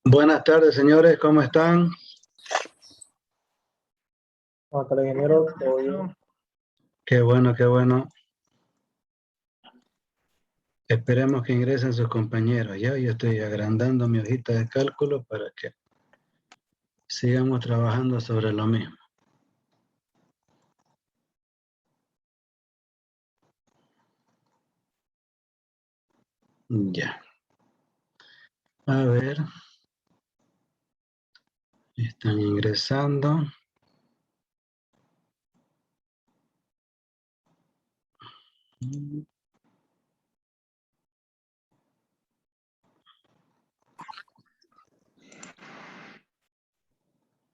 Buenas tardes, señores, ¿cómo están? Hola, ingeniero, todo bien. Qué bueno, qué bueno. Esperemos que ingresen sus compañeros. Ya yo estoy agrandando mi hojita de cálculo para que sigamos trabajando sobre lo mismo. Ya. A ver. Están ingresando.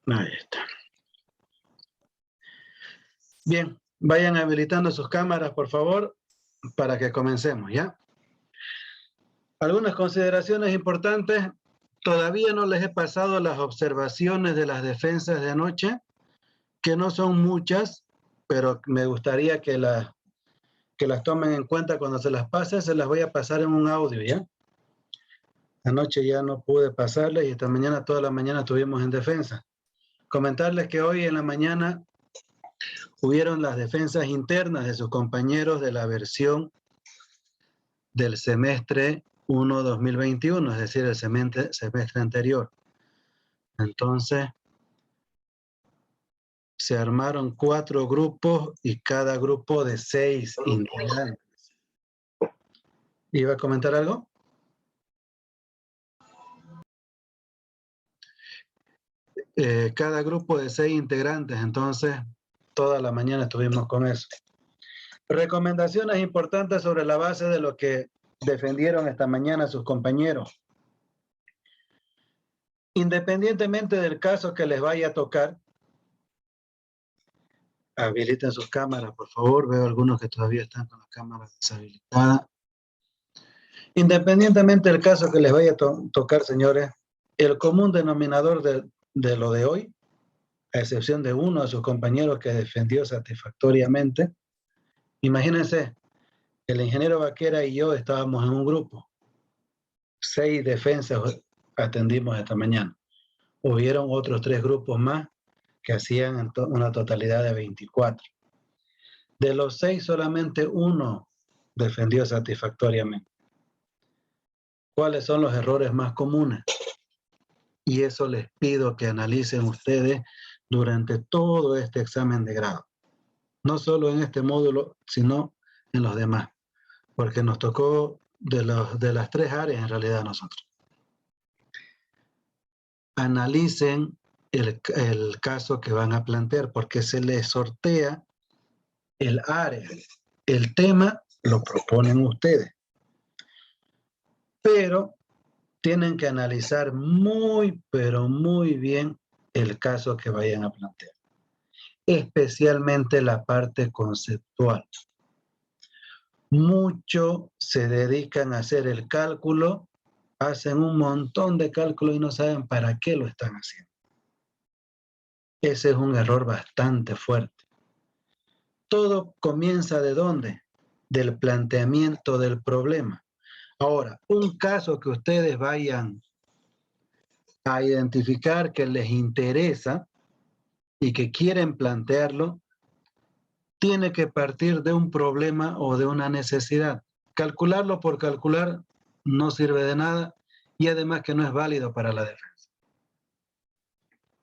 Ahí está. Bien, vayan habilitando sus cámaras, por favor, para que comencemos, ¿ya? Algunas consideraciones importantes. Todavía no les he pasado las observaciones de las defensas de anoche, que no son muchas, pero me gustaría que las tomen en cuenta cuando se las pase. Se las voy a pasar en un audio, ¿ya? Anoche ya no pude pasarles y esta mañana, toda la mañana estuvimos en defensa. Comentarles que hoy en la mañana hubieron las defensas internas de sus compañeros de la versión del semestre 1 2021, es decir, el semestre anterior. Entonces, se armaron 4 grupos y cada grupo de 6 integrantes. ¿Iba a comentar algo? Cada grupo de 6 integrantes, entonces toda la mañana estuvimos con eso. Recomendaciones importantes sobre la base de lo que defendieron esta mañana sus compañeros. Independientemente del caso que les vaya a tocar, habiliten sus cámaras, por favor. Veo algunos que todavía están con las cámaras deshabilitadas. Independientemente del caso que les vaya a tocar, señores, el común denominador de lo de hoy, a excepción de uno de sus compañeros que defendió satisfactoriamente, imagínense, el ingeniero Vaquera y yo estábamos en un grupo. 6 defensas atendimos esta mañana. Hubieron otros 3 grupos más que hacían una totalidad de 24. De los 6, solamente uno defendió satisfactoriamente. ¿Cuáles son los errores más comunes? Y eso les pido que analicen ustedes durante todo este examen de grado. No solo en este módulo, sino en los demás. Porque nos tocó de las 3 áreas en realidad a nosotros. Analicen el caso que van a plantear, porque se les sortea el área. El tema lo proponen ustedes. Pero tienen que analizar muy, pero muy bien el caso que vayan a plantear. Especialmente la parte conceptual. Muchos se dedican a hacer el cálculo, hacen un montón de cálculos y no saben para qué lo están haciendo. Ese es un error bastante fuerte. Todo comienza ¿de dónde? del planteamiento del problema. Ahora, un caso que ustedes vayan a identificar que les interesa y que quieren plantearlo, tiene que partir de un problema o de una necesidad. Calcularlo por calcular no sirve de nada y además que no es válido para la defensa.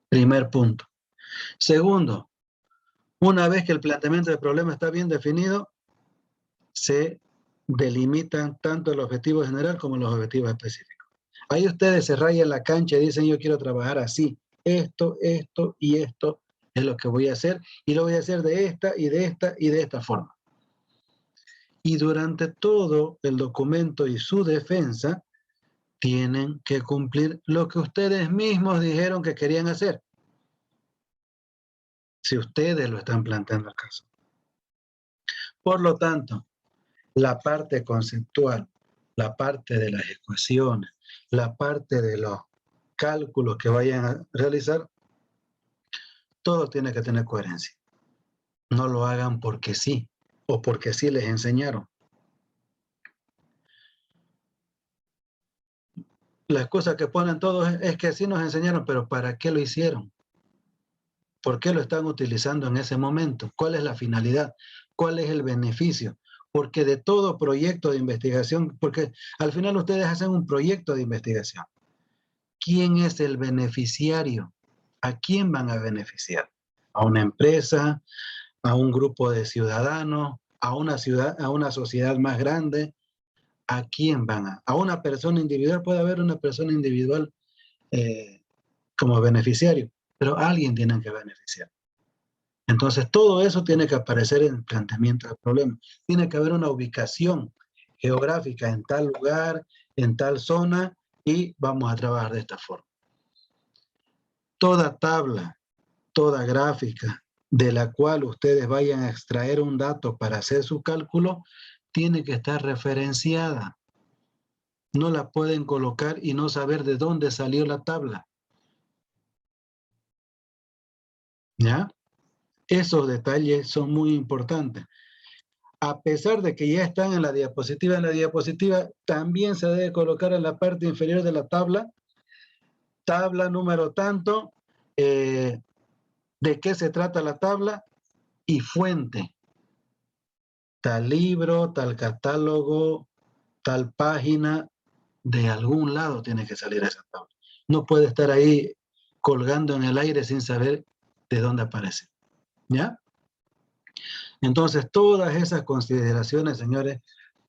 Primer punto. Segundo, una vez que el planteamiento del problema está bien definido, se delimitan tanto el objetivo general como los objetivos específicos. Ahí ustedes se rayan la cancha y dicen, yo quiero trabajar así, esto, esto y esto es lo que voy a hacer, y lo voy a hacer de esta y de esta y de esta forma. Y durante todo el documento y su defensa, tienen que cumplir lo que ustedes mismos dijeron que querían hacer. Si ustedes lo están planteando acaso. Por lo tanto, la parte conceptual, la parte de las ecuaciones, la parte de los cálculos que vayan a realizar, todo tiene que tener coherencia. No lo hagan porque sí, o porque sí les enseñaron. La excusa que ponen todos es que sí nos enseñaron, pero ¿para qué lo hicieron? ¿Por qué lo están utilizando en ese momento? ¿Cuál es la finalidad? ¿Cuál es el beneficio? Porque de todo proyecto de investigación, porque al final ustedes hacen un proyecto de investigación. ¿Quién es el beneficiario? ¿A quién van a beneficiar? ¿A una empresa? ¿A un grupo de ciudadanos? ¿A una ciudad, a una sociedad más grande? ¿A quién van a? ¿A una persona individual? Puede haber una persona individual como beneficiario, pero alguien tiene que beneficiar. Entonces, todo eso tiene que aparecer en el planteamiento del problema. Tiene que haber una ubicación geográfica en tal lugar, en tal zona, y vamos a trabajar de esta forma. Toda tabla, toda gráfica de la cual ustedes vayan a extraer un dato para hacer su cálculo, tiene que estar referenciada. No la pueden colocar y no saber de dónde salió la tabla. ¿Ya? Esos detalles son muy importantes. A pesar de que ya están en la diapositiva también se debe colocar en la parte inferior de la tabla número tanto, de qué se trata la tabla y fuente. Tal libro, tal catálogo, tal página, de algún lado tiene que salir esa tabla. No puede estar ahí colgando en el aire sin saber de dónde aparece. ¿Ya? Entonces, todas esas consideraciones, señores,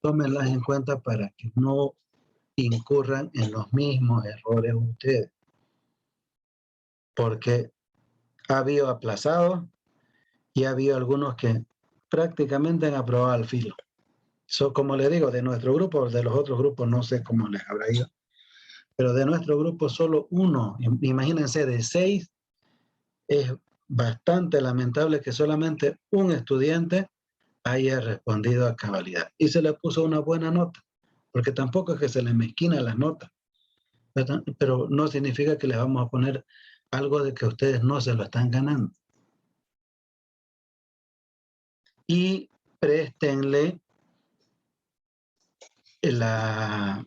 tómenlas en cuenta para que no incurran en los mismos errores ustedes. Porque ha habido aplazados y ha habido algunos que prácticamente han aprobado al filo. Como les digo, de nuestro grupo, de los otros grupos, no sé cómo les habrá ido, pero de nuestro grupo solo uno, imagínense, de 6, es bastante lamentable que solamente un estudiante haya respondido a cabalidad. Y se le puso una buena nota, porque tampoco es que se le mezquina las notas, pero no significa que les vamos a poner algo de que ustedes no se lo están ganando. Y préstenle la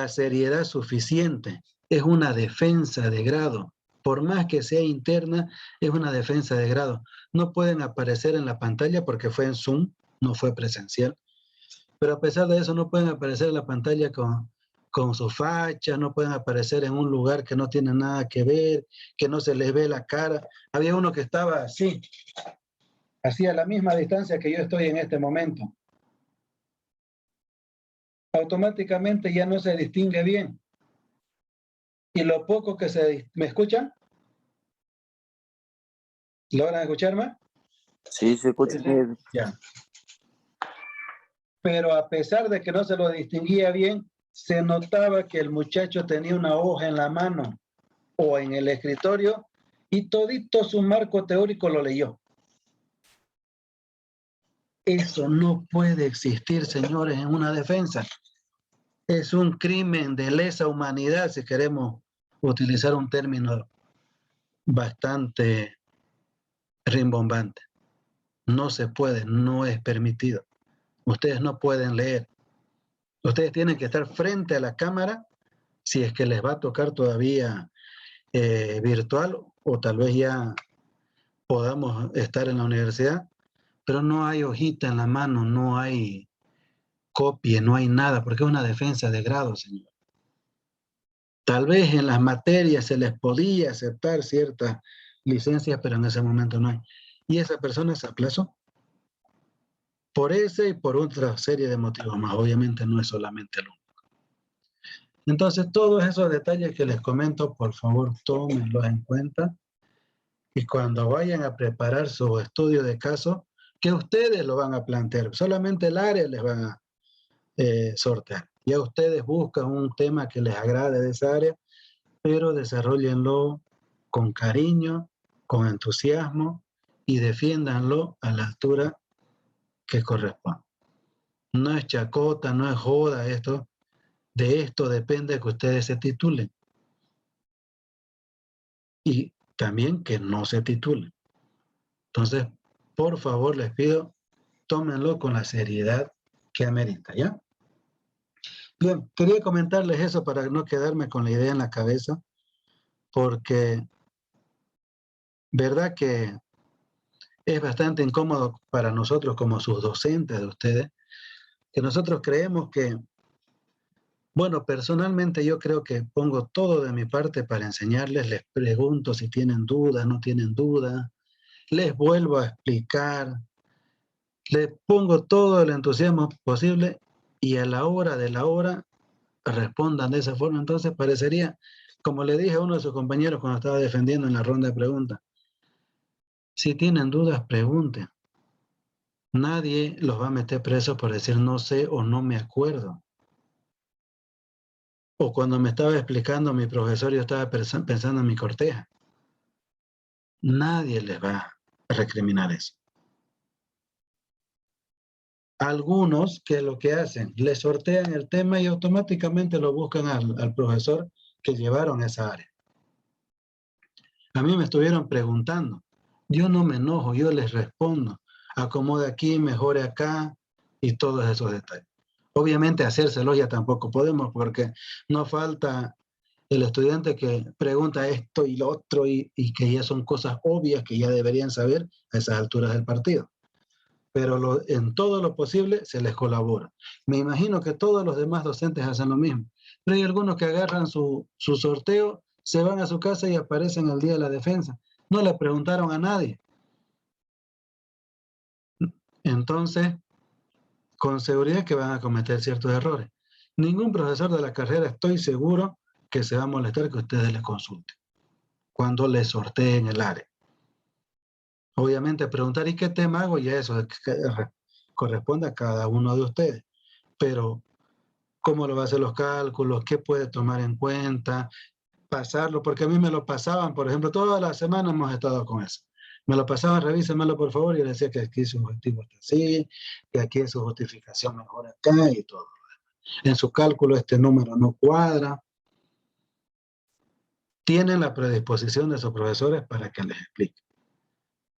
seriedad suficiente. Es una defensa de grado. Por más que sea interna, es una defensa de grado. No pueden aparecer en la pantalla porque fue en Zoom, no fue presencial. Pero a pesar de eso, no pueden aparecer en la pantalla con su facha, no pueden aparecer en un lugar que no tiene nada que ver, que no se les ve la cara. Había uno que estaba así a la misma distancia que yo estoy en este momento. Automáticamente ya no se distingue bien. Y lo poco que ¿Me escuchan? ¿Logran escucharme? Sí, se escucha. Ya. Pero a pesar de que no se lo distinguía bien, se notaba que el muchacho tenía una hoja en la mano o en el escritorio y todito su marco teórico lo leyó. Eso no puede existir, señores, en una defensa. Es un crimen de lesa humanidad, si queremos utilizar un término bastante rimbombante. No se puede, no es permitido. Ustedes no pueden leer. Ustedes tienen que estar frente a la cámara, si es que les va a tocar todavía virtual, o tal vez ya podamos estar en la universidad, pero no hay hojita en la mano, no hay copia, no hay nada, porque es una defensa de grado, señor. Tal vez en las materias se les podía aceptar ciertas licencias, pero en ese momento no hay. Y esa persona se aplazó por ese y por otra serie de motivos más. Obviamente no es solamente el único. Entonces, todos esos detalles que les comento, por favor, tómenlos en cuenta. Y cuando vayan a preparar su estudio de caso, que ustedes lo van a plantear, solamente el área les van a sortear. Ya ustedes buscan un tema que les agrade de esa área, pero desarróllenlo con cariño, con entusiasmo y defiéndanlo a la altura que corresponde. No es chacota, no es joda esto. De esto depende que ustedes se titulen. Y también que no se titulen. Entonces, por favor, les pido, tómenlo con la seriedad que amerita, ¿ya? Bien, quería comentarles eso para no quedarme con la idea en la cabeza, porque verdad que es bastante incómodo para nosotros como sus docentes de ustedes, que nosotros creemos que, bueno, personalmente yo creo que pongo todo de mi parte para enseñarles, les pregunto si tienen dudas, no tienen dudas, les vuelvo a explicar, les pongo todo el entusiasmo posible y a la hora de la hora respondan de esa forma. Entonces parecería, como le dije a uno de sus compañeros cuando estaba defendiendo en la ronda de preguntas, si tienen dudas, pregunten. Nadie los va a meter presos por decir no sé o no me acuerdo. O cuando me estaba explicando mi profesor, yo estaba pensando en mi corteja. Nadie les va a recriminar eso. Algunos que lo que hacen, les sortean el tema y automáticamente lo buscan al profesor que llevaron esa área. A mí me estuvieron preguntando. Yo no me enojo, yo les respondo. Acomode aquí, mejore acá y todos esos detalles. Obviamente hacérselo ya tampoco podemos porque no falta el estudiante que pregunta esto y lo otro y que ya son cosas obvias que ya deberían saber a esas alturas del partido. Pero en todo lo posible se les colabora. Me imagino que todos los demás docentes hacen lo mismo. Pero hay algunos que agarran su sorteo, se van a su casa y aparecen el día de la defensa. No le preguntaron a nadie. Entonces, con seguridad que van a cometer ciertos errores. Ningún profesor de la carrera, estoy seguro, que se va a molestar que ustedes le consulten cuando les sorteen el área. Obviamente preguntar ¿y qué tema hago? Ya eso corresponde a cada uno de ustedes. Pero cómo lo va a hacer los cálculos, qué puede tomar en cuenta, pasarlo, porque a mí me lo pasaban, por ejemplo, toda la semana hemos estado con eso. Me lo pasaban, revísemelo por favor, y yo le decía que aquí su objetivo está así, que aquí es su justificación mejor acá y todo. En su cálculo este número no cuadra. Tienen la predisposición de sus profesores para que les explique.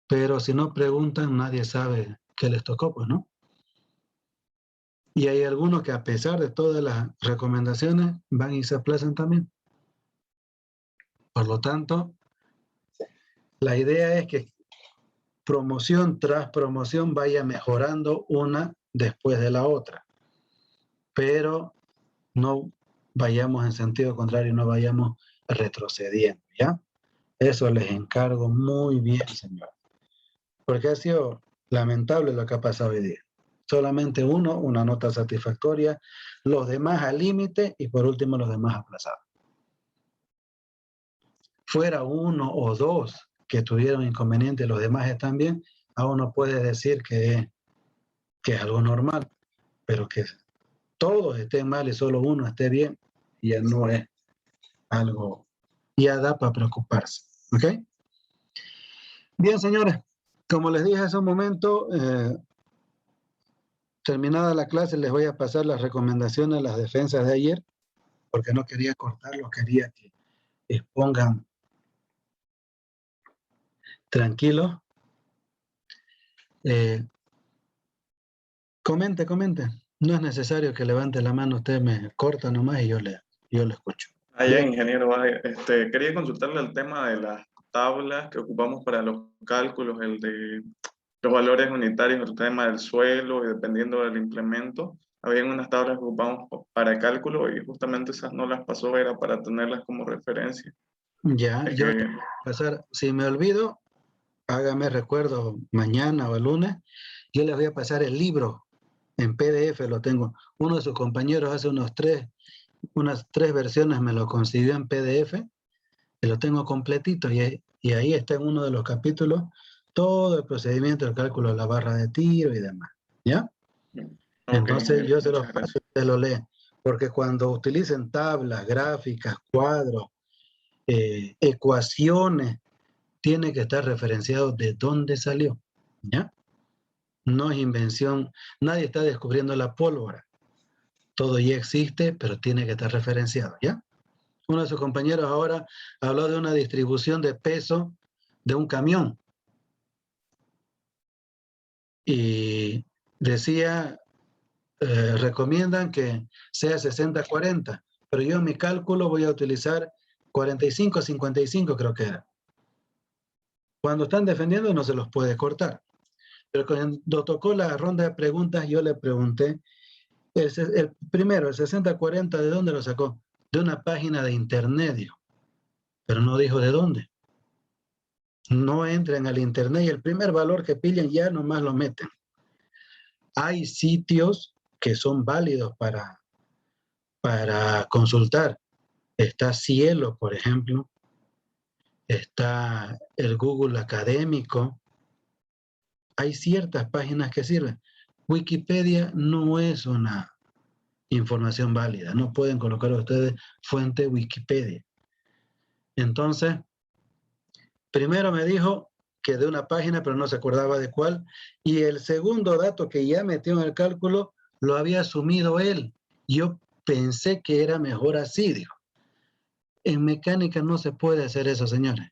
Pero si no preguntan, nadie sabe qué les tocó, pues, ¿no? Y hay algunos que a pesar de todas las recomendaciones, van y se aplazan también. Por lo tanto, la idea es que promoción tras promoción vaya mejorando una después de la otra. Pero no vayamos en sentido contrario, no vayamos retrocediendo, ¿ya? Eso les encargo muy bien, señor. Porque ha sido lamentable lo que ha pasado hoy día. Solamente uno, una nota satisfactoria, los demás al límite y por último los demás aplazados. Fuera uno o dos que tuvieron inconvenientes, los demás están bien, a uno puede decir que es algo normal, pero que todos estén mal y solo uno esté bien, ya no es algo, ya da para preocuparse. ¿Ok? Bien, señores, como les dije hace un momento, terminada la clase les voy a pasar las recomendaciones, las defensas de ayer, porque no quería cortarlo, quería que expongan tranquilos. Comente, comente. No es necesario que levante la mano, usted me corta nomás y yo le escucho. Ya, ingeniero, quería consultarle el tema de las tablas que ocupamos para los cálculos, el de los valores unitarios, el tema del suelo y dependiendo del implemento. Habían unas tablas que ocupamos para el cálculo y justamente esas no las pasó, era para tenerlas como referencia. Ya, Es yo le que, voy a pasar, si me olvido, hágame recuerdo mañana o el lunes, yo les voy a pasar el libro en PDF, lo tengo. Uno de sus compañeros hace unas tres versiones me lo consiguió en PDF, y lo tengo completito y ahí está en uno de los capítulos todo el procedimiento del cálculo de la barra de tiro y demás. ¿Ya? ok, Entonces ingeniero, yo se los muchas paso gracias. y usted lo lee, porque cuando utilicen tablas, gráficas, cuadros, ecuaciones, tiene que estar referenciado de dónde salió. ¿Ya? No es invención, nadie está descubriendo la pólvora. Todo ya existe, pero tiene que estar referenciado, ¿ya? Uno de sus compañeros ahora habló de una distribución de peso de un camión y decía, recomiendan que sea 60-40, pero yo en mi cálculo voy a utilizar 45-55, creo que era. Cuando están defendiendo no se los puede cortar. Pero cuando tocó la ronda de preguntas, yo le pregunté, primero, el 60-40, ¿de dónde lo sacó? De una página de internet, dijo, pero no dijo de dónde. No entren al internet y el primer valor que pillen ya nomás lo meten. Hay sitios que son válidos para consultar. Está Cielo, por ejemplo. Está el Google Académico. Hay ciertas páginas que sirven. Wikipedia no es una información válida. No pueden colocar ustedes fuente Wikipedia. Entonces, primero me dijo que de una página, pero no se acordaba de cuál. Y el segundo dato que ya metió en el cálculo lo había asumido él. Yo pensé que era mejor así, dijo. En mecánica no se puede hacer eso, señores.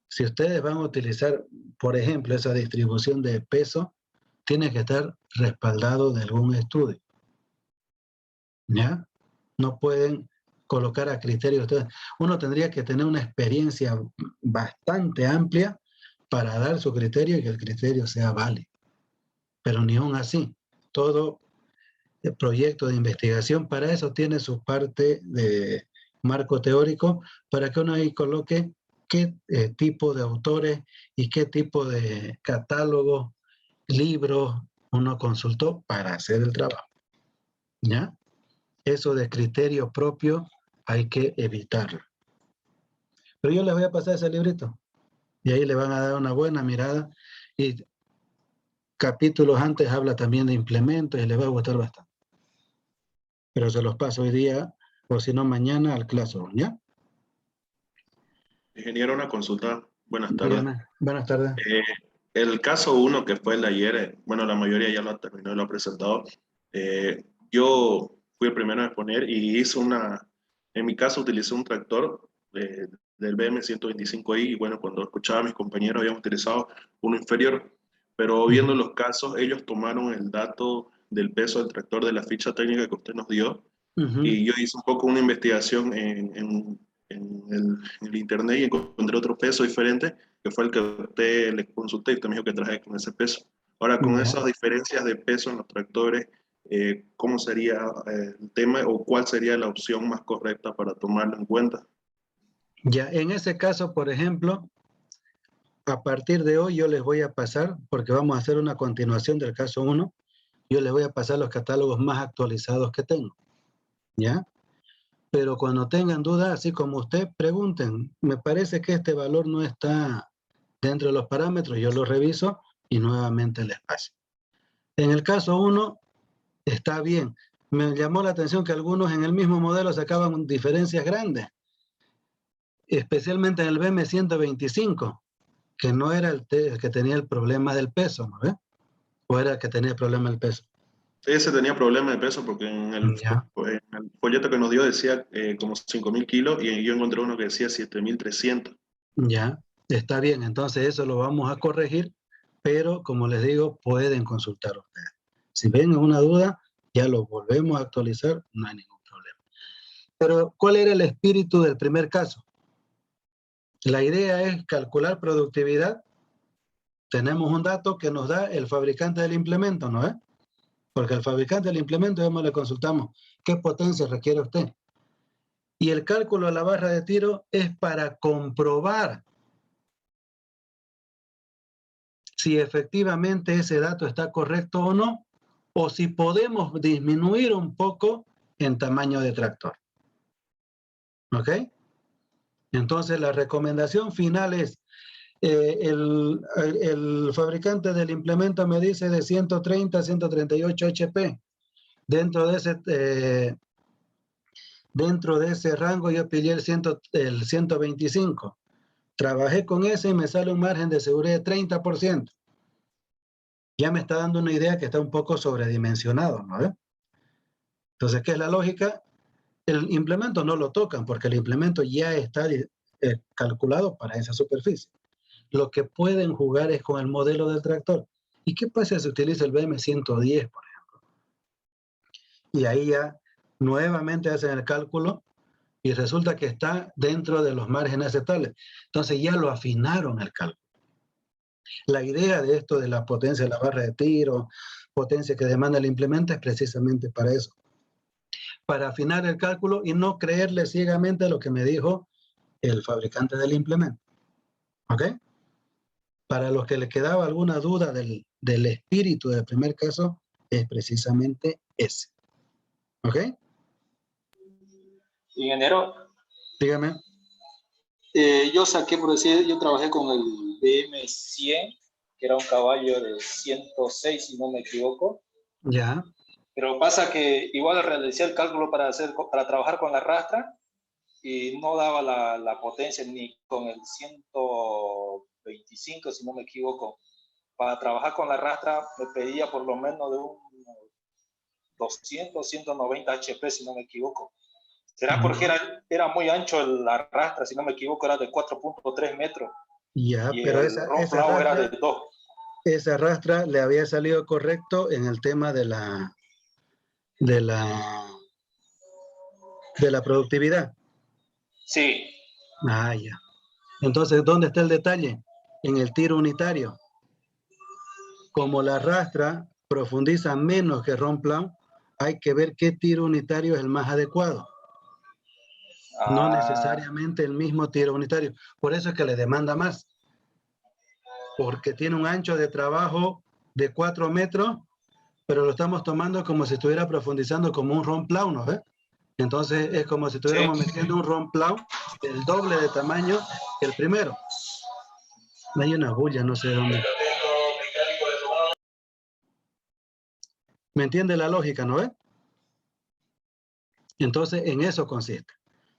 Si ustedes van a utilizar, por ejemplo, esa distribución de peso, tiene que estar respaldado de algún estudio. ¿Ya? No pueden colocar a criterio de ustedes. Uno tendría que tener una experiencia bastante amplia para dar su criterio y que el criterio sea válido. Pero ni aún así, todo el proyecto de investigación para eso tiene su parte de marco teórico, para que uno ahí coloque qué tipo de autores y qué tipo de catálogos, libros uno consultó para hacer el trabajo. ¿Ya? Eso de criterio propio hay que evitarlo. Pero yo les voy a pasar ese librito y ahí le van a dar una buena mirada y capítulos antes habla también de implementos y les va a gustar bastante. Pero se los paso hoy día o si no mañana al Classroom, ¿ya? Ingeniero, una consulta. Buenas tardes. Dígame. Buenas tardes. El caso 1, que fue el de ayer, bueno, la mayoría ya lo terminó y lo ha presentado. Yo fui el primero a exponer y en mi caso utilicé un tractor del BM 125i y bueno, cuando escuchaba a mis compañeros habían utilizado uno inferior, pero viendo los casos, ellos tomaron el dato del peso del tractor de la ficha técnica que usted nos dio y yo hice un poco una investigación en el internet y encontré otro peso diferente, que fue el que usted le consulté y usted me dijo que traje con ese peso. Ahora, con Ya. esas diferencias de peso en los tractores, ¿cómo sería el tema o cuál sería la opción más correcta para tomarlo en cuenta? Ya, en ese caso, por ejemplo, a partir de hoy yo les voy a pasar, porque vamos a hacer una continuación del caso 1, yo les voy a pasar los catálogos más actualizados que tengo, ¿ya? Pero cuando tengan dudas, así como usted, pregunten. Me parece que este valor no está dentro de los parámetros, yo lo reviso y nuevamente les paso. En el caso 1, está bien. Me llamó la atención que algunos en el mismo modelo sacaban diferencias grandes, especialmente en el BM 125, que no era el que tenía el problema del peso, ¿no ve? O era el que tenía el problema del peso. Ese tenía problema de peso porque Ya, en el folleto que nos dio decía como 5.000 kilos y yo encontré uno que decía 7.300. ya, está bien. Entonces eso lo vamos a corregir pero como les digo, pueden consultar ustedes. Si ven una duda, ya lo volvemos a actualizar, no hay ningún problema. Pero, ¿cuál era el espíritu del primer caso? La idea es calcular productividad. Tenemos un dato que nos da el fabricante del implemento, ¿no es? Porque el fabricante del implemento, ya le consultamos qué potencia requiere usted. Y el cálculo de la barra de tiro es para comprobar si efectivamente ese dato está correcto o no, o si podemos disminuir un poco en tamaño de tractor. ¿Ok? Entonces la recomendación final es, el fabricante del implemento me dice de 130 a 138 HP. Dentro de ese rango yo pillé el 125. Trabajé con ese y me sale un margen de seguridad de 30%. Ya me está dando una idea que está un poco sobredimensionado, ¿no? Entonces, ¿qué es la lógica? El implemento no lo tocan porque el implemento ya está calculado para esa superficie. Lo que pueden jugar es con el modelo del tractor. ¿Y qué pasa si se utiliza el BM110, por ejemplo? Y ahí ya nuevamente hacen el cálculo y resulta que está dentro de los márgenes aceptables. Entonces ya lo afinaron el cálculo. La idea de esto de la potencia de la barra de tiro, potencia que demanda el implemento, es precisamente para eso. Para afinar el cálculo y no creerle ciegamente a lo que me dijo el fabricante del implemento. ¿Ok? Para los que les quedaba alguna duda del espíritu del primer caso, es precisamente ese. ¿Ok? Ingeniero, Dígame. yo saqué, por decir, yo trabajé con el BM100, que era un caballo de 106, si no me equivoco. Ya. Pero pasa que igual realicé el cálculo para trabajar con la rastra y no daba la potencia ni con el 125, si no me equivoco. Para trabajar con la rastra me pedía por lo menos de un 200, 190 HP, si no me equivoco. ¿Será porque era muy ancho la rastra? Si no me equivoco, era de 4.3 metros. Ya, Y pero el esa rastra era de 2. Esa rastra le había salido correcto en el tema de la productividad. Sí. Ah, ya. Entonces, ¿dónde está el detalle? En el tiro unitario. Como la rastra profundiza menos que Ronplan, hay que ver qué tiro unitario es el más adecuado. No necesariamente el mismo tiro unitario. Por eso es que le demanda más. Porque tiene un ancho de trabajo de 4 metros, pero lo estamos tomando como si estuviera profundizando como un Ronplan, ¿no ves? Entonces es como si estuviéramos metiendo un Ronplan del doble de tamaño que el primero. Hay una bulla, no sé de dónde. ¿Me entiende la lógica, no ves? Entonces en eso consiste.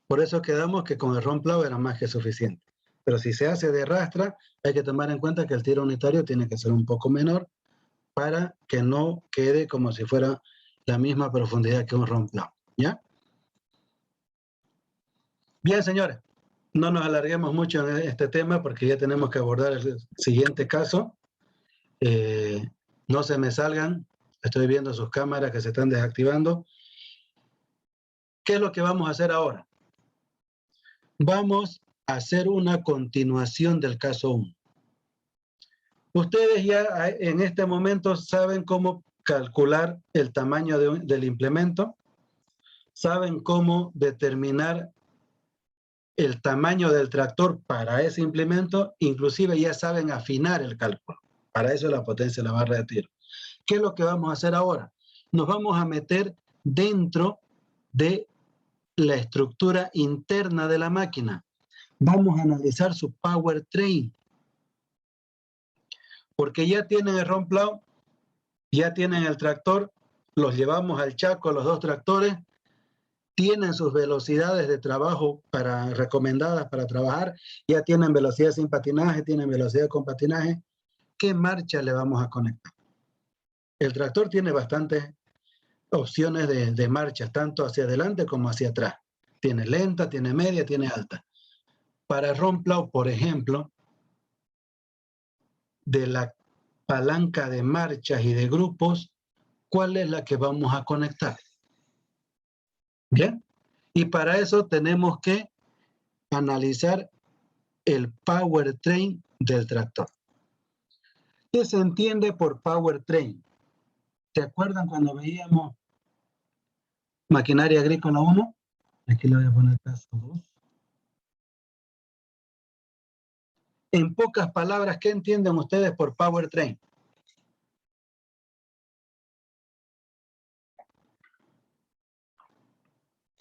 Por eso quedamos que con el Ronplan era más que suficiente. Pero si se hace de rastra, hay que tomar en cuenta que el tiro unitario tiene que ser un poco menor para que no quede como si fuera la misma profundidad que un Ronplan. ¿Ya? Bien, señores. No nos alarguemos mucho en este tema porque ya tenemos que abordar el siguiente caso. No se me salgan. Estoy viendo sus cámaras que se están desactivando. ¿Qué es lo que vamos a hacer ahora? Vamos a hacer una continuación del caso 1. Ustedes ya en este momento saben cómo calcular el tamaño del implemento, saben cómo determinar el tamaño del tractor para ese implemento, inclusive ya saben afinar el cálculo. Para eso es la potencia de la barra de tiro. ¿Qué es lo que vamos a hacer ahora? Nos vamos a meter dentro de la estructura interna de la máquina. Vamos a analizar su powertrain. Porque ya tienen el Ronplan, ya tienen el tractor, los llevamos al Chaco, los dos tractores, tienen sus velocidades de trabajo recomendadas para trabajar, ya tienen velocidad sin patinaje, tienen velocidad con patinaje. ¿Qué marcha le vamos a conectar? El tractor tiene bastantes opciones de marchas, tanto hacia adelante como hacia atrás. Tiene lenta, tiene media, tiene alta. Para Ronplan, por ejemplo, de la palanca de marchas y de grupos, ¿cuál es la que vamos a conectar? ¿Bien? Y para eso tenemos que analizar el powertrain del tractor. ¿Qué se entiende por powertrain? ¿Se acuerdan cuando veíamos maquinaria agrícola 1? Aquí le voy a poner caso 2. En pocas palabras, ¿qué entienden ustedes por powertrain?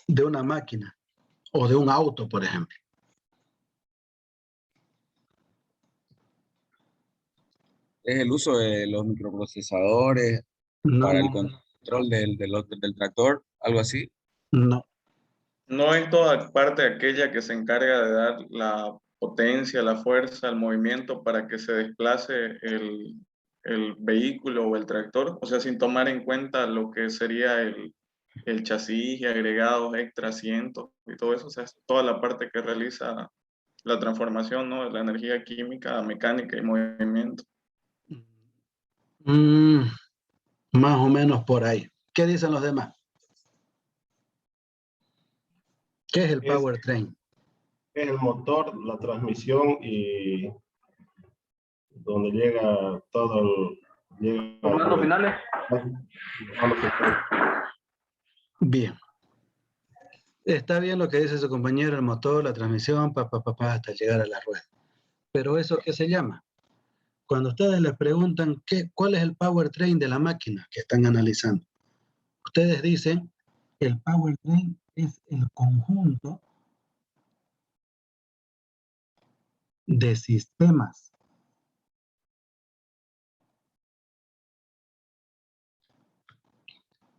De una máquina o de un auto, por ejemplo. Es el uso de los microprocesadores No, para el no, control del tractor, algo así. no. No es toda parte aquella que se encarga de dar la potencia, la fuerza, el movimiento para que se desplace el vehículo o el tractor, o sea, sin tomar en cuenta lo que sería el chasis y agregados extra, asientos y todo eso, o sea, es toda la parte que realiza la transformación, ¿no? De la energía química a mecánica y movimiento. Más o menos por ahí. ¿Qué dicen los demás? ¿Qué es el powertrain? Es el motor, la transmisión y donde llega todo el... Comandos finales. Bien. Está bien lo que dice su compañero, el motor, la transmisión, hasta llegar a la rueda. Pero ¿eso qué se llama? Cuando ustedes les preguntan cuál es el powertrain de la máquina que están analizando, ustedes dicen, el powertrain es el conjunto de sistemas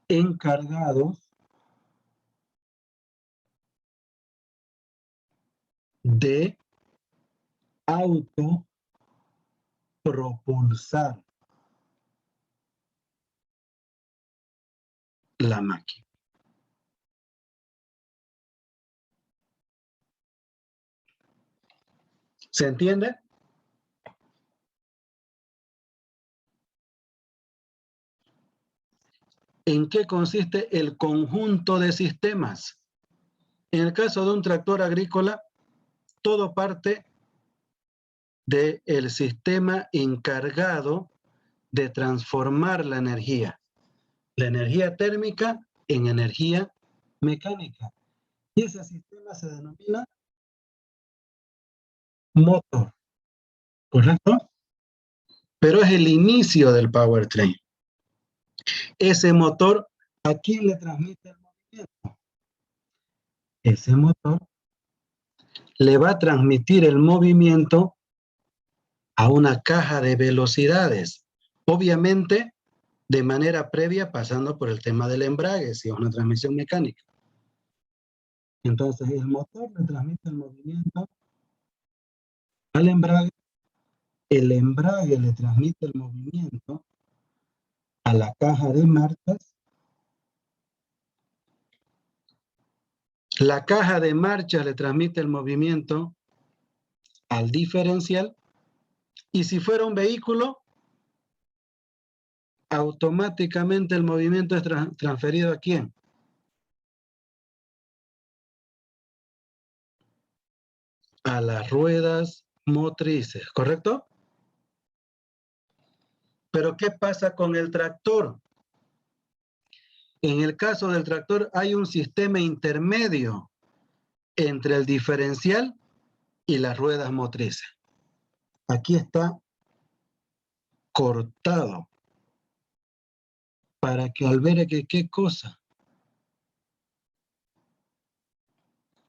encargados de autopropulsar la máquina. ¿Se entiende? ¿En qué consiste el conjunto de sistemas? En el caso de un tractor agrícola, todo parte del sistema encargado de transformar la energía térmica en energía mecánica. Y ese sistema se denomina motor, ¿correcto? Pero es el inicio del powertrain. Ese motor, ¿a quién le transmite el movimiento? Ese motor le va a transmitir el movimiento a una caja de velocidades, obviamente de manera previa pasando por el tema del embrague, si es una transmisión mecánica. Entonces el motor le transmite el movimiento al embrague, el embrague le transmite el movimiento a la caja de marchas, la caja de marchas le transmite el movimiento al diferencial, y si fuera un vehículo, automáticamente el movimiento es transferido ¿a quién? A las ruedas motrices, ¿correcto? Pero ¿qué pasa con el tractor? En el caso del tractor hay un sistema intermedio entre el diferencial y las ruedas motrices. Aquí está cortado para que albergue ¿qué cosa?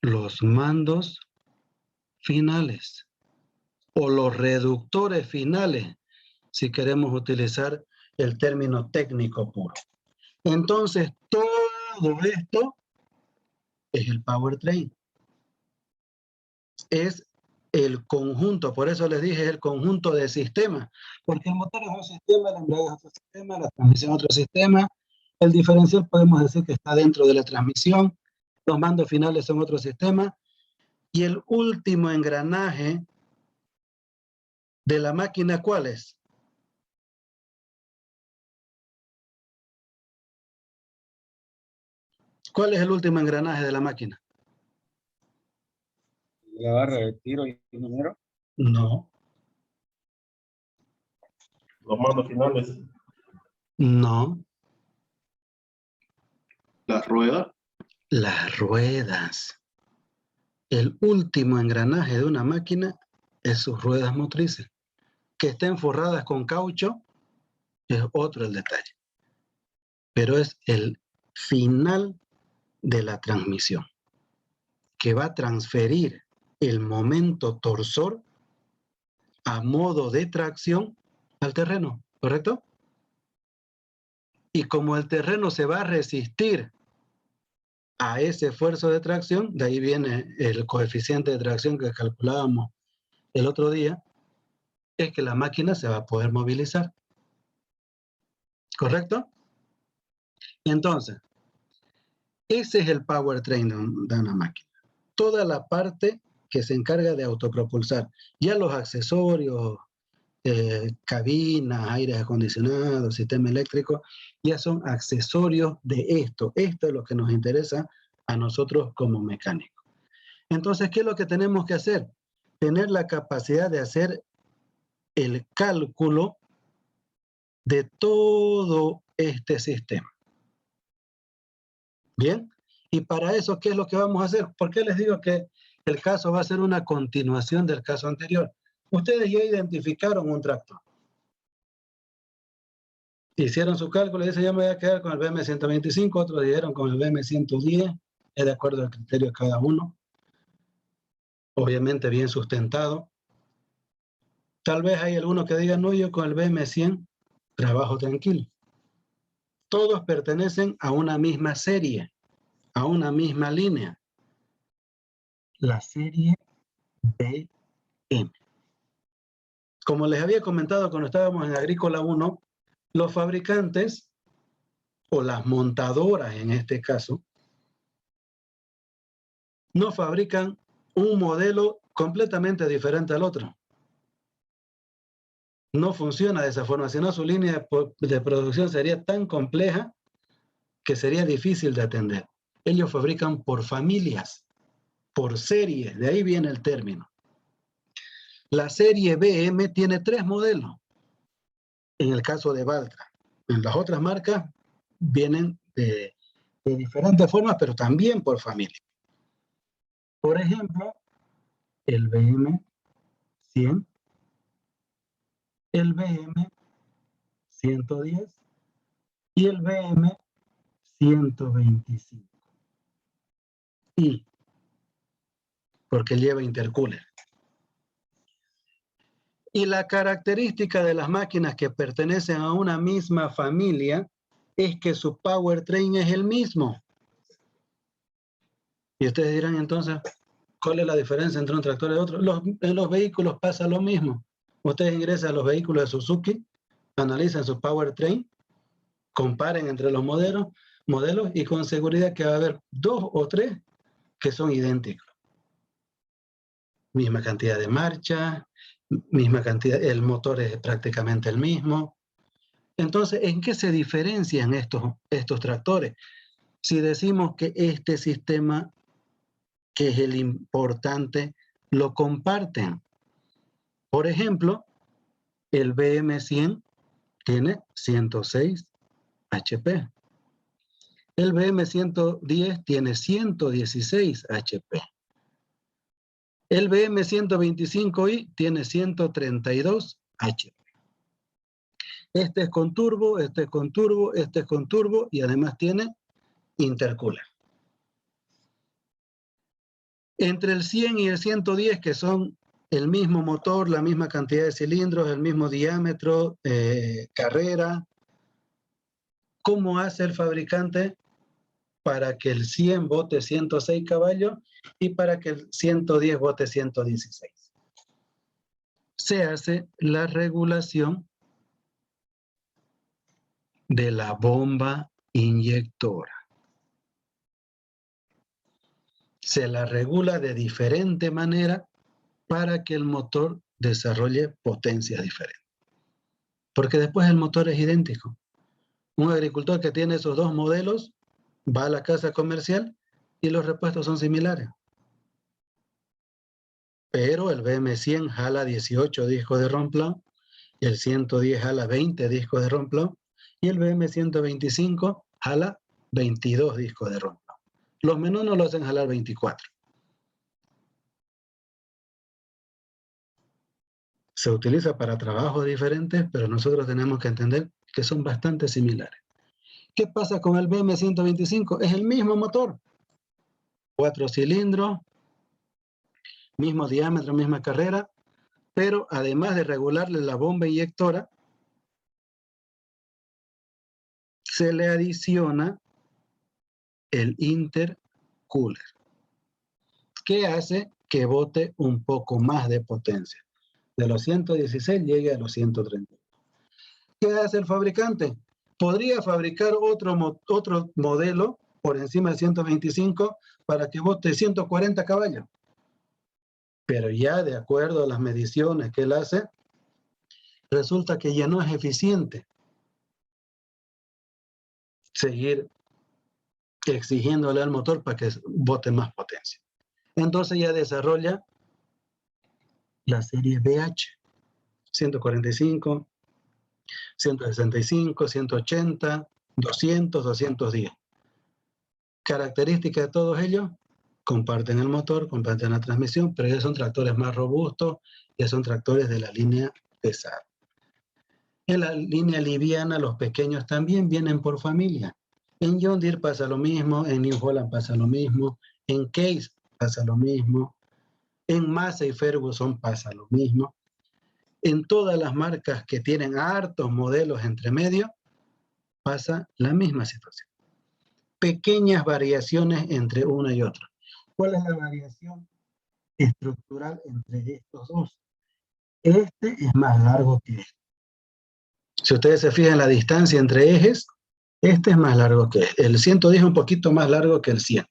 Los mandos finales o los reductores finales, si queremos utilizar el término técnico puro. Entonces, todo esto es el powertrain. Es el conjunto, por eso les dije el conjunto de sistemas, porque el motor es un sistema, el embrague es otro sistema, la transmisión es otro sistema, el diferencial podemos decir que está dentro de la transmisión, los mandos finales son otro sistema, y el último engranaje de la máquina, ¿cuál es? ¿Cuál es el último engranaje de la máquina? La barra de tiro y número. No, Los mandos finales. no. Las ruedas. Las ruedas. El último engranaje de una máquina es sus ruedas motrices. Que estén forradas con caucho es otro el detalle. Pero es el final de la transmisión, que va a transferir el momento torsor a modo de tracción al terreno, ¿correcto? Y como el terreno se va a resistir a ese esfuerzo de tracción, de ahí viene el coeficiente de tracción que calculábamos el otro día, es que la máquina se va a poder movilizar. ¿Correcto? Entonces, ese es el powertrain de una máquina. Toda la parte que se encarga de autopropulsar. Ya los accesorios, cabinas, aires acondicionados, sistema eléctrico, ya son accesorios de esto. Esto es lo que nos interesa a nosotros como mecánicos. Entonces, ¿qué es lo que tenemos que hacer? Tener la capacidad de hacer el cálculo de todo este sistema. ¿Bien? Y para eso, ¿qué es lo que vamos a hacer? ¿Por qué les digo que el caso va a ser una continuación del caso anterior? Ustedes ya identificaron un tractor. Hicieron su cálculo y dicen, ya me voy a quedar con el BM125, otros dijeron con el BM110, es de acuerdo al criterio de cada uno. Obviamente bien sustentado. Tal vez hay alguno que diga, no, yo con el BM100 trabajo tranquilo. Todos pertenecen a una misma serie, a una misma línea. La serie BM. Como les había comentado cuando estábamos en Agrícola 1, los fabricantes, o las montadoras en este caso, no fabrican un modelo completamente diferente al otro. No funciona de esa forma, sino su línea de producción sería tan compleja que sería difícil de atender. Ellos fabrican por familias, por series, de ahí viene el término. La serie BM tiene 3 modelos, en el caso de Valtra. En las otras marcas vienen de diferentes formas, pero también por familia. Por ejemplo, el BM100, el BM110 y el BM125. Y porque lleva intercooler. Y la característica de las máquinas que pertenecen a una misma familia es que su powertrain es el mismo. Y ustedes dirán entonces, ¿cuál es la diferencia entre un tractor y otro? En los vehículos pasa lo mismo. Ustedes ingresan a los vehículos de Suzuki, analizan su powertrain, comparen entre los modelos y con seguridad que va a haber 2 o 3 que son idénticos. Misma cantidad de marcha, misma cantidad, el motor es prácticamente el mismo. Entonces, ¿en qué se diferencian estos tractores? Si decimos que este sistema, que es el importante, lo comparten. Por ejemplo, el BM100 tiene 106 HP. El BM110 tiene 116 HP. El BM125i tiene 132 HP. Este es con turbo, este es con turbo, este es con turbo y además tiene intercooler. Entre el 100 y el 110, que son el mismo motor, la misma cantidad de cilindros, el mismo diámetro, carrera, ¿cómo hace el fabricante para que el 100 bote 106 caballos y para que el 110 bote 116? Se hace la regulación de la bomba inyectora. Se la regula de diferente manera para que el motor desarrolle potencias diferentes. Porque después el motor es idéntico. Un agricultor que tiene esos 2 modelos va a la casa comercial y los repuestos son similares. Pero el BM100 jala 18 discos de Romplon, el 110 jala 20 discos de Romplon y el BM125 jala 22 discos de Romplon. Los menús no lo hacen jalar 24. Se utiliza para trabajos diferentes, pero nosotros tenemos que entender que son bastante similares. ¿Qué pasa con el BM125? Es el mismo motor. 4 cilindros, mismo diámetro, misma carrera, pero además de regularle la bomba inyectora, se le adiciona el intercooler, que hace que bote un poco más de potencia. De los 116 llegue a los 130. ¿Qué hace el fabricante? Podría fabricar otro modelo por encima de 125 para que bote 140 caballos. Pero ya de acuerdo a las mediciones que él hace, resulta que ya no es eficiente seguir exigiéndole al motor para que bote más potencia. Entonces ya desarrolla la serie BH, 145, 165, 180, 200, 210. Características de todos ellos, comparten el motor, comparten la transmisión, pero ya son tractores más robustos, ya son tractores de la línea pesada. En la línea liviana, los pequeños también vienen por familia. En John Deere pasa lo mismo, en New Holland pasa lo mismo, en Case pasa lo mismo, en Massey Ferguson pasa lo mismo. En todas las marcas que tienen hartos modelos entre medio, pasa la misma situación. Pequeñas variaciones entre una y otra. ¿Cuál es la variación estructural entre estos dos? Este es más largo que este. Si ustedes se fijan la distancia entre ejes, este es más largo que este. El 110 es un poquito más largo que el 100.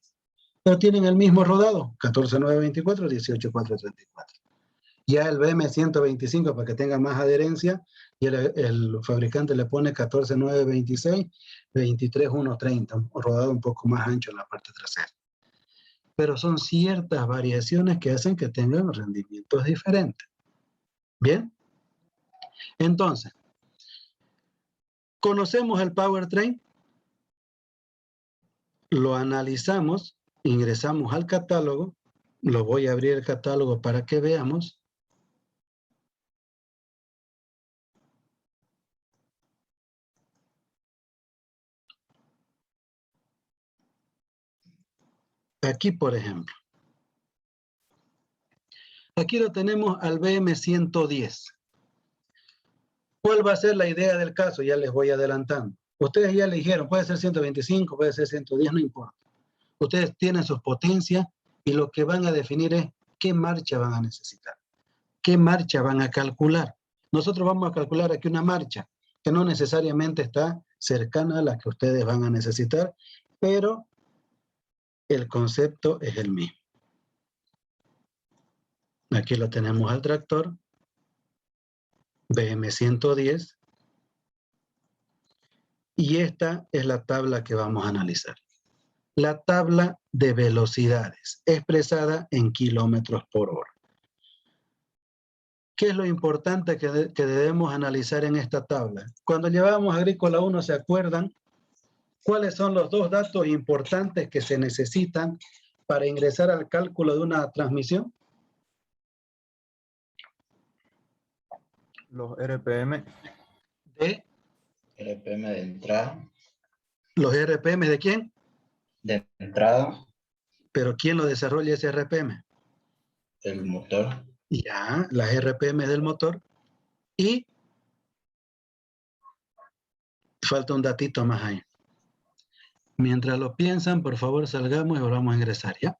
Pero tienen el mismo rodado, 14.924, 18.434. Ya el BM125, para que tenga más adherencia, y el fabricante le pone 14.926, 23.130, un rodado un poco más ancho en la parte trasera. Pero son ciertas variaciones que hacen que tengan rendimientos diferentes. ¿Bien? Entonces, conocemos el powertrain, lo analizamos, ingresamos al catálogo, lo voy a abrir el catálogo para que veamos. Aquí, por ejemplo. Aquí lo tenemos al BM110. ¿Cuál va a ser la idea del caso? Ya les voy adelantando. Ustedes ya le dijeron, puede ser 125, puede ser 110, no importa. Ustedes tienen sus potencias y lo que van a definir es qué marcha van a necesitar, qué marcha van a calcular. Nosotros vamos a calcular aquí una marcha que no necesariamente está cercana a la que ustedes van a necesitar, pero el concepto es el mismo. Aquí lo tenemos al tractor, BM110, y esta es la tabla que vamos a analizar. La tabla de velocidades, expresada en kilómetros por hora. ¿Qué es lo importante que debemos analizar en esta tabla? Cuando llevamos Agrícola 1, ¿se acuerdan cuáles son los dos datos importantes que se necesitan para ingresar al cálculo de una transmisión? Los RPM. RPM de entrada. ¿Los RPM de quién? De entrada. ¿Pero quién lo desarrolla ese RPM? El motor. Ya, las RPM del motor. Y falta un datito más ahí. Mientras lo piensan, por favor salgamos y volvamos a ingresar, ¿ya?